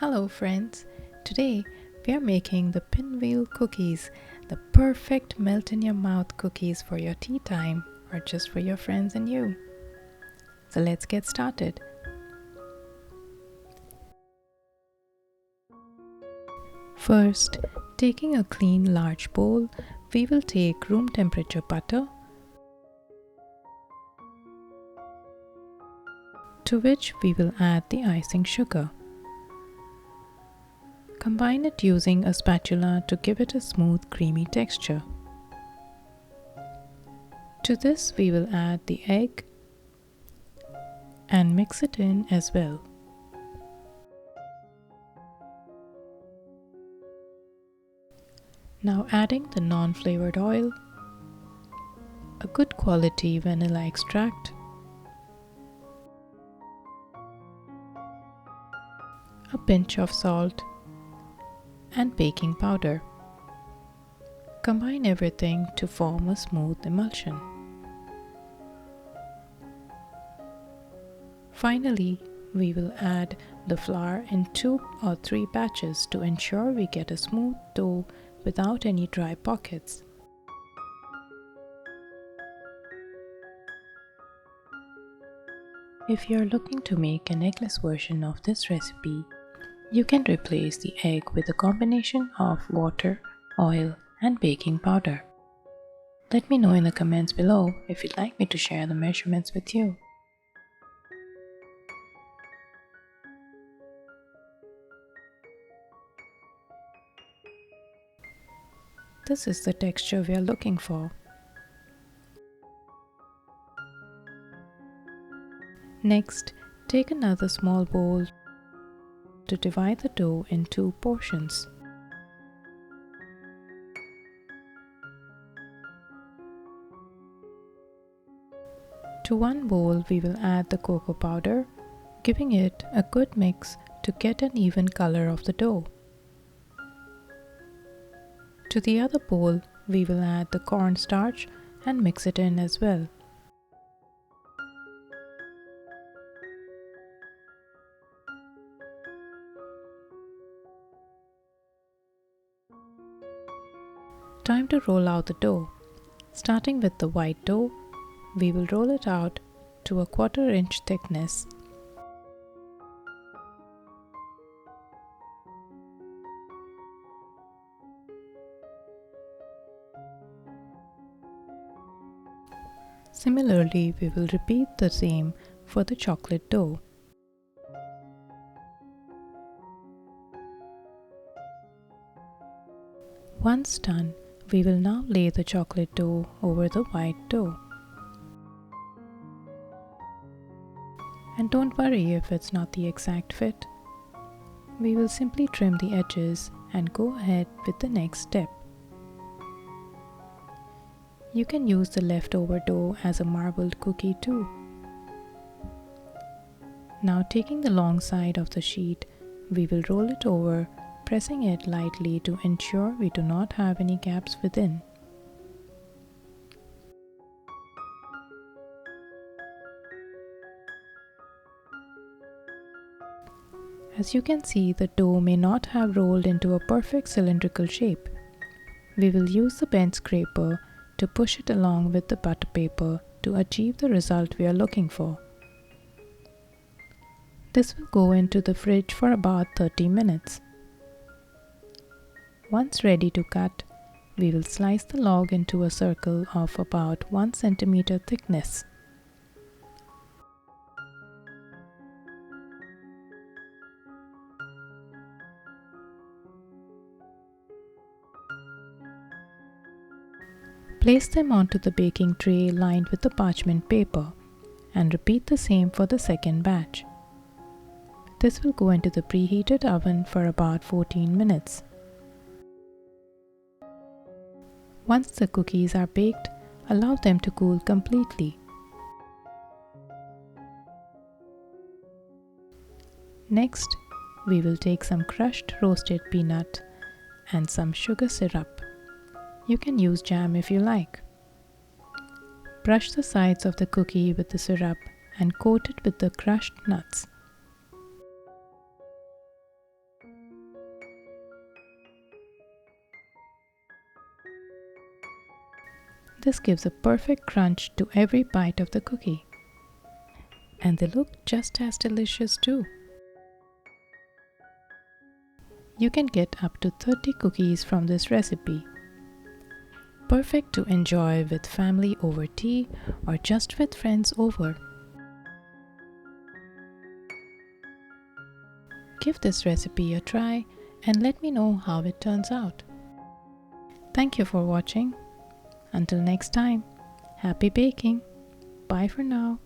Hello friends, today we are making the Pinwheel Cookies, the perfect melt in your mouth cookies for your tea time or just for your friends and you. So let's get started. First, taking a clean large bowl, we will take room temperature butter, to which we will add the icing sugar. Combine it using a spatula to give it a smooth, creamy texture. To this we will add the egg and mix it in as well. Now adding the non-flavored oil, a good quality vanilla extract, a pinch of salt, and baking powder. Combine everything to form a smooth emulsion. Finally, we will add the flour in 2 or 3 batches to ensure we get a smooth dough without any dry pockets. If you are looking to make an eggless version of this recipe, you can replace the egg with a combination of water, oil, and baking powder. Let me know in the comments below if you'd like me to share the measurements with you. This is the texture we are looking for. Next, take another small bowl to divide the dough in 2 portions. To one bowl we will add the cocoa powder, giving it a good mix to get an even color of the dough. To the other bowl we will add the cornstarch and mix it in as well. Time to roll out the dough. Starting with the white dough, we will roll it out to a 1/4 inch thickness. Similarly, we will repeat the same for the chocolate dough. Once done, we will now lay the chocolate dough over the white dough. And don't worry if it's not the exact fit. We will simply trim the edges and go ahead with the next step. You can use the leftover dough as a marbled cookie too. Now taking the long side of the sheet, we will roll it over, pressing it lightly to ensure we do not have any gaps within. As you can see, the dough may not have rolled into a perfect cylindrical shape. We will use the bench scraper to push it along with the butter paper to achieve the result we are looking for. This will go into the fridge for about 30 minutes. Once ready to cut, we will slice the log into a circle of about 1 centimeter thickness. Place them onto the baking tray lined with the parchment paper and repeat the same for the second batch. This will go into the preheated oven for about 14 minutes. Once the cookies are baked, allow them to cool completely. Next, we will take some crushed roasted peanut and some sugar syrup. You can use jam if you like. Brush the sides of the cookie with the syrup and coat it with the crushed nuts. This gives a perfect crunch to every bite of the cookie. And they look just as delicious too. You can get up to 30 cookies from this recipe. Perfect to enjoy with family over tea or just with friends over. Give this recipe a try and let me know how it turns out. Thank you for watching. Until next time, happy baking. Bye for now.